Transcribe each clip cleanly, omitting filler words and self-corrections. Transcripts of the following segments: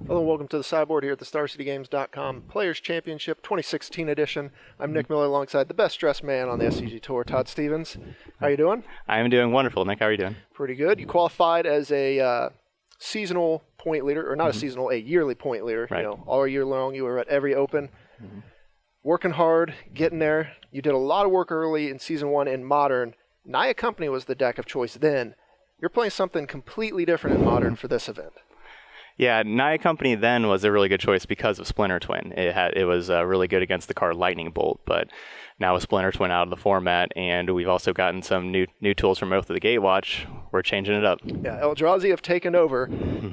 Hello and welcome to the sideboard here at the StarCityGames.com Players Championship 2016 edition. I'm Nick Miller alongside the best dressed man on the SCG Tour, Todd Stevens. How you doing? I am doing wonderful. Nick, how are you doing? Pretty good. You qualified as a seasonal point leader, or not a seasonal, a yearly point leader. Right. You know, all year long you were at every open. Working hard, getting there. You did a lot of work early in Season 1 in Modern. Naya Company was the deck of choice then. You're playing something completely different in Modern for this event. Yeah, Naya Company then was a really good choice because of Splinter Twin. It was really good against the card Lightning Bolt, but now with Splinter Twin out of the format, and we've also gotten some new tools from Oath of the Gatewatch, we're changing it up. Yeah, Eldrazi have taken over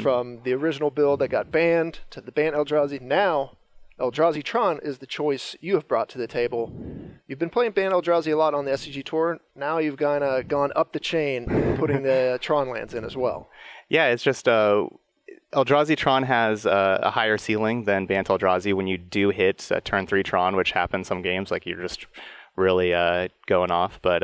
from the original build that got banned to the banned Eldrazi. Now, Eldrazi Tron is the choice you have brought to the table. You've been playing banned Eldrazi a lot on the SCG Tour. Now you've gone up the chain, putting the Tron lands in as well. Yeah, it's just Eldrazi Tron has a higher ceiling than Bant Eldrazi when you do hit turn 3 Tron, which happens some games, like you're just really going off. But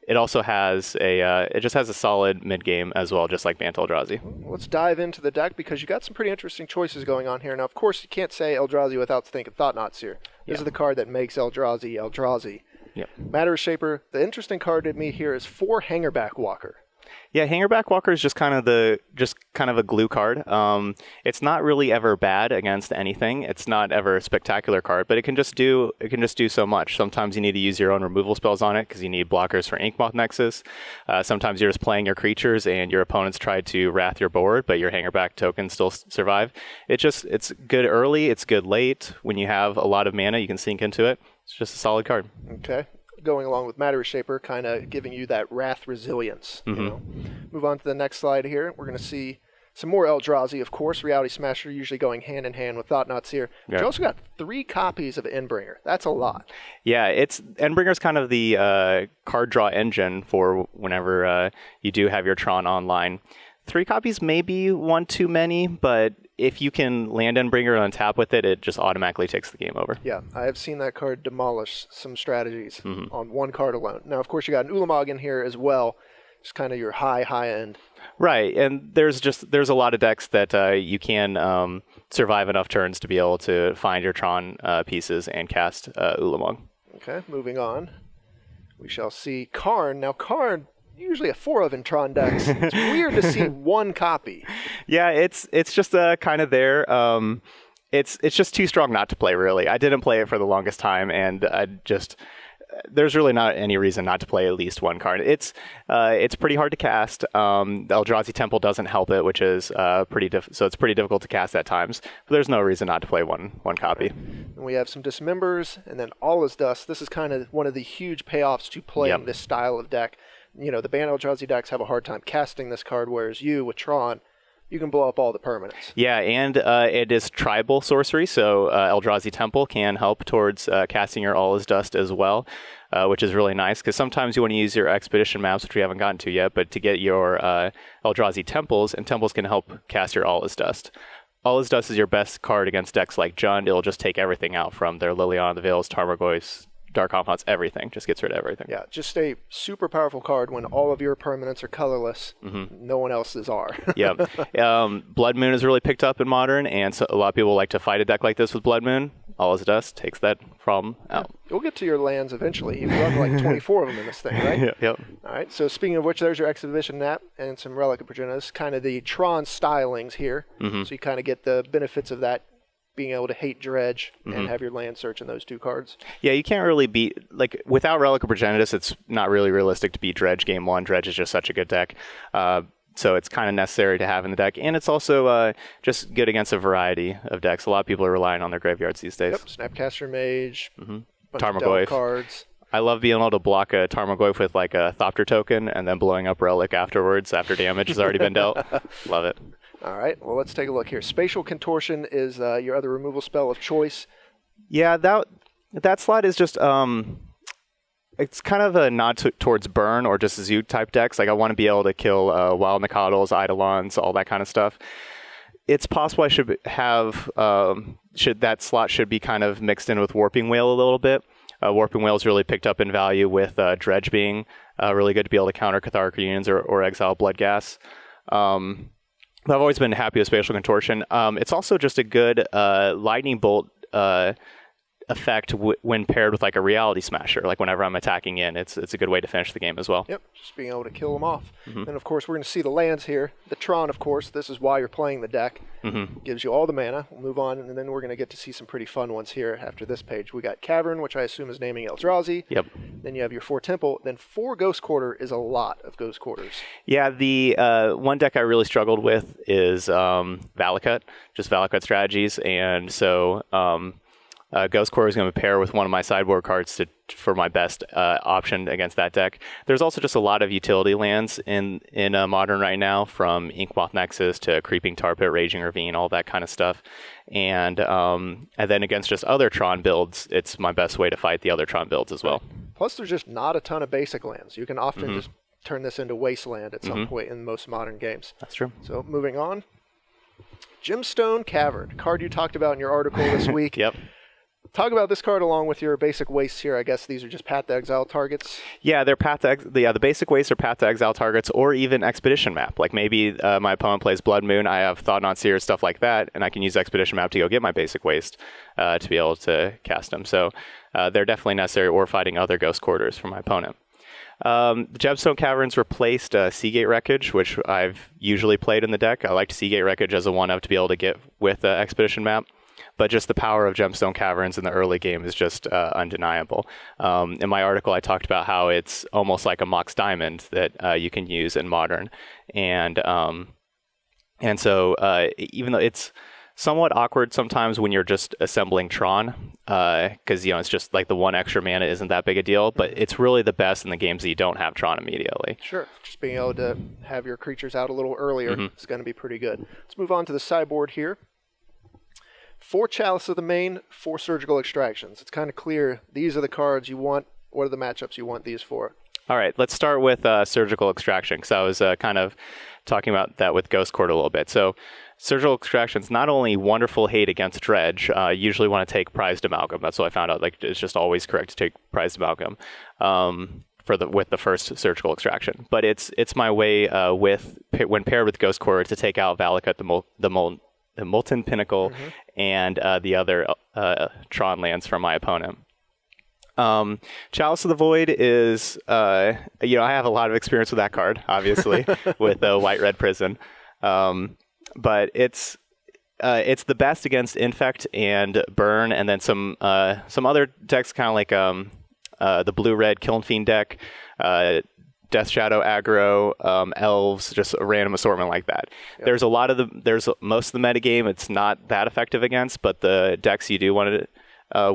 it also has it just has a solid mid game as well, just like Bant Eldrazi. Let's dive into the deck because you got some pretty interesting choices going on here. Now, of course, you can't say Eldrazi without thinking Thought-Knot Seer. This is the card that makes Eldrazi Eldrazi. Yep. Matter Shaper. The interesting card to me here is 4 Hangerback Walker. Yeah, Hangerback Walker is just kind of a glue card. It's not really ever bad against anything. It's not ever a spectacular card, but it can just do so much. Sometimes you need to use your own removal spells on it because you need blockers for Inkmoth Nexus. Sometimes you're just playing your creatures and your opponents try to wrath your board, but your Hangerback tokens still survive. It's good early. It's good late. When you have a lot of mana, you can sink into it. It's just a solid card. Okay. Going along with Matter Shaper, kind of giving you that Wrath resilience. You know? Move on to the next slide here. We're going to see some more Eldrazi, of course. Reality Smasher usually going hand in hand with Thought-Knot Seer. But you also got 3 copies of Endbringer. That's a lot. Yeah, Endbringer's kind of the card draw engine for whenever you do have your Tron online. 3 copies may be one too many, but if you can land Endbringer on tap with it, it just automatically takes the game over. Yeah, I have seen that card demolish some strategies on 1 card alone. Now, of course, you got an Ulamog in here as well. It's kind of your high end. Right, and there's a lot of decks that you can survive enough turns to be able to find your Tron pieces and cast Ulamog. Okay, moving on. We shall see Karn. Now, Karn, usually a 4 of in Tron decks. It's weird to see 1 copy. Yeah, it's just kind of there. It's just too strong not to play, really. I didn't play it for the longest time, and there's really not any reason not to play at least 1 card. It's pretty hard to cast. The Eldrazi Temple doesn't help it, which is so it's pretty difficult to cast at times. But there's no reason not to play one copy. And we have some Dismembers, and then All Is Dust. This is kind of one of the huge payoffs to playing this style of deck. You know, the banned Eldrazi decks have a hard time casting this card, whereas you, with Tron, you can blow up all the permanents. Yeah, and it is tribal sorcery, so Eldrazi Temple can help towards casting your All Is Dust as well, which is really nice, because sometimes you want to use your Expedition maps, which we haven't gotten to yet, but to get your Eldrazi Temples, and Temples can help cast your All Is Dust. All Is Dust is your best card against decks like Jund. It'll just take everything out from their Liliana the Veils, Tarmogoyfs, Dark Confidants, everything. Just gets rid of everything. Yeah, just a super powerful card when all of your permanents are colorless. No one else's are. Yeah. Blood Moon is really picked up in Modern, and so a lot of people like to fight a deck like this with Blood Moon. All Is Dust takes that problem out. You'll get to your lands eventually. You've run like 24 of them in this thing, right? Yep. All right, so speaking of which, there's your Exhibition Map and some Relic of Progenitus. This kind of the Tron stylings here. So you kind of get the benefits of that, being able to hate Dredge and have your land search in those 2 cards. Yeah, you can't really beat, like, without Relic of Progenitus, it's not really realistic to beat Dredge game 1. Dredge is just such a good deck. So it's kind of necessary to have in the deck. And it's also just good against a variety of decks. A lot of people are relying on their graveyards these days. Yep, Snapcaster Mage, Tarmogoyf cards. I love being able to block a Tarmogoyf with like a Thopter token and then blowing up Relic afterwards after damage has already been dealt. Love it. All right, well, let's take a look here. Spatial Contortion is your other removal spell of choice. Yeah, that slot is just it's kind of a nod towards Burn or just Zoo type decks. Like I want to be able to kill Wild Nacatls, Eidolons, all that kind of stuff. It's possible I should have that slot should be kind of mixed in with Warping Whale a little bit. Warping Whale's really picked up in value with Dredge being really good to be able to counter Catharic Reunions or exile Bloodghast. I've always been happy with Spatial Contortion. It's also just a good lightning bolt effect when paired with like a Reality Smasher. Like whenever I'm attacking in, it's a good way to finish the game as well. Yep, just being able to kill them off. And of course, we're going to see the lands here. The Tron, of course, this is why you're playing the deck. Gives you all the mana. We'll move on, and then we're going to get to see some pretty fun ones here after this page. We got Cavern, which I assume is naming Eldrazi. Yep. Then you have your 4 Temple. Then 4 Ghost Quarter is a lot of Ghost Quarters. Yeah, the one deck I really struggled with is Valakut, just Valakut strategies, and so Ghost Quarter is going to pair with one of my sideboard cards for my best option against that deck. There's also just a lot of utility lands in Modern right now, from Inkmoth Nexus to Creeping Tar Pit, Raging Ravine, all that kind of stuff. And then against just other Tron builds, it's my best way to fight the other Tron builds as well. Plus, there's just not a ton of basic lands. You can often just turn this into Wasteland at some point in most modern games. That's true. So moving on. Gemstone Cavern, card you talked about in your article this week. Yep. Talk about this card along with your basic wastes here. I guess these are just Path to Exile targets. Yeah, they're the basic wastes are Path to Exile targets, or even Expedition Map. Like maybe my opponent plays Blood Moon, I have Thought-Knot Seer, stuff like that, and I can use Expedition Map to go get my basic waste to be able to cast them. So they're definitely necessary, or fighting other Ghost Quarters for my opponent. The Gemstone Caverns replaced Seagate Wreckage, which I've usually played in the deck. I liked Seagate Wreckage as a 1-of to be able to get with Expedition Map. But just the power of Gemstone Caverns in the early game is just undeniable. In my article, I talked about how it's almost like a Mox Diamond that you can use in Modern. And so even though it's somewhat awkward sometimes when you're just assembling Tron, because it's just like the 1 extra mana isn't that big a deal, but it's really the best in the games that you don't have Tron immediately. Sure. Just being able to have your creatures out a little earlier is going to be pretty good. Let's move on to the sideboard here. 4 Chalice of the Main, 4 Surgical Extractions. It's kind of clear these are the cards you want. What are the matchups you want these for? All right, let's start with Surgical Extraction, because I was kind of talking about that with Ghost Court a little bit. So Surgical Extraction's not only wonderful hate against Dredge, usually want to take Prized Amalgam. That's what I found out. Like, it's just always correct to take Prized Amalgam with the first Surgical Extraction. But it's my way when paired with Ghost Court to take out Valakut, the Molten Pinnacle, and the other Tron lands from my opponent. Chalice of the Void is, I have a lot of experience with that card, obviously, with White-Red Prison. But it's the best against Infect and Burn, and then some other decks, kind of like the Blue-Red Kiln Fiend deck, Death Shadow aggro, elves, just a random assortment like that. Yep. There's most of the metagame it's not that effective against, but the decks you do want it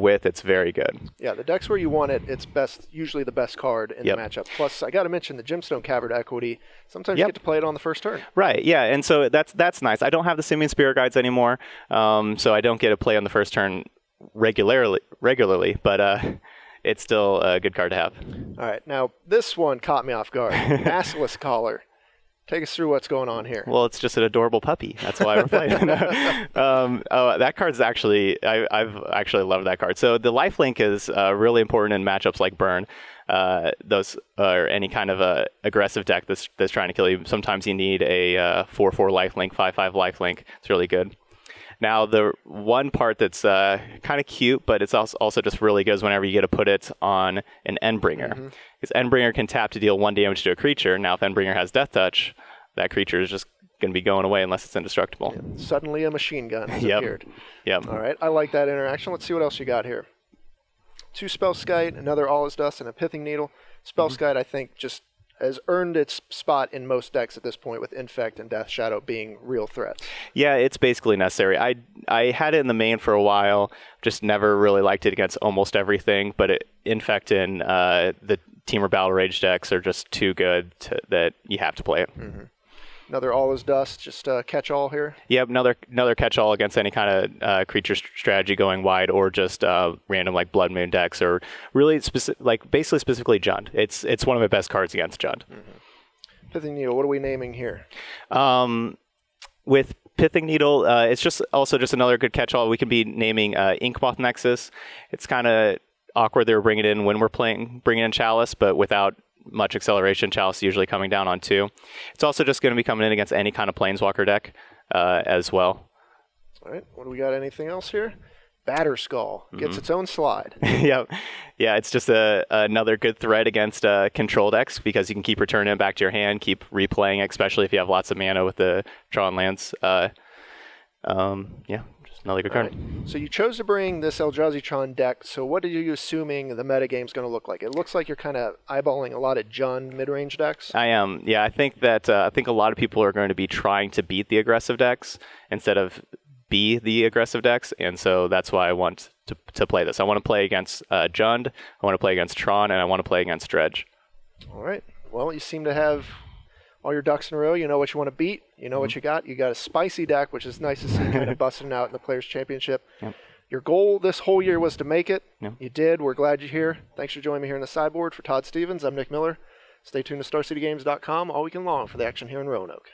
with, it's very good. Yeah, the decks where you want it, it's usually the best card in the matchup. Plus, I got to mention the Gemstone Cavern equity. Sometimes you get to play it on the first turn. Right, yeah, and so that's nice. I don't have the Simian Spirit Guides anymore, so I don't get to play on the first turn regularly, but it's still a good card to have. All right. Now, this one caught me off guard. Maskless Collar. Take us through what's going on here. Well, it's just an adorable puppy. That's why we're playing. That card's actually, I've actually loved that card. So the lifelink is really important in matchups like Burn. Those or any kind of aggressive deck that's trying to kill you. Sometimes you need a 4/4 lifelink, 5/5 lifelink. It's really good. Now, the one part that's kind of cute, but it's also just really good is whenever you get to put it on an Endbringer. Because Endbringer can tap to deal 1 damage to a creature. Now, if Endbringer has Death Touch, that creature is just going to be going away unless it's indestructible. Yeah. Suddenly a machine gun has appeared. Yep. All right, I like that interaction. Let's see what else you got here. 2 Spellskite, another All Is Dust, and a Pithing Needle. Spellskite, I think, just has earned its spot in most decks at this point, with Infect and Death Shadow being real threats. Yeah, it's basically necessary. I had it in the main for a while, just never really liked it against almost everything, but Infect and the Temur Battle Rage decks are just too good that you have to play it. Another All Is Dust, just catch-all here? Yep, another catch-all against any kind of creature strategy going wide, or just random like Blood Moon decks, or really basically specifically Jund. It's one of my best cards against Jund. Pithing Needle, what are we naming here? With Pithing Needle, it's just another good catch-all. We can be naming Inkmoth Nexus. It's kind of awkward they were bringing it in when we're bringing in Chalice, but without much acceleration. Chalice usually coming down on 2. It's also just going to be coming in against any kind of Planeswalker deck as well. All right, what do we got? Anything else here? Batter Skull gets its own slide. Yep. Yeah, it's just another good threat against control decks because you can keep returning it back to your hand, keep replaying it, especially if you have lots of mana with the Tron lands. Yeah, just another good card. Right. So you chose to bring this Eldrazi Tron deck, so what are you assuming the metagame's going to look like? It looks like you're kind of eyeballing a lot of Jund mid-range decks. I am. Yeah, I think that I think a lot of people are going to be trying to beat the aggressive decks instead of be the aggressive decks, and so that's why I want to play this. I want to play against Jund, I want to play against Tron, and I want to play against Dredge. All right. Well, you seem to have all your ducks in a row. You know what you want to beat. You know what you got. You got a spicy deck, which is nice to see kind of busting out in the Players' Championship. Yep. Your goal this whole year was to make it. Yep. You did. We're glad you're here. Thanks for joining me here in the sideboard. For Todd Stevens, I'm Nick Miller. Stay tuned to StarCityGames.com all weekend long for the action here in Roanoke.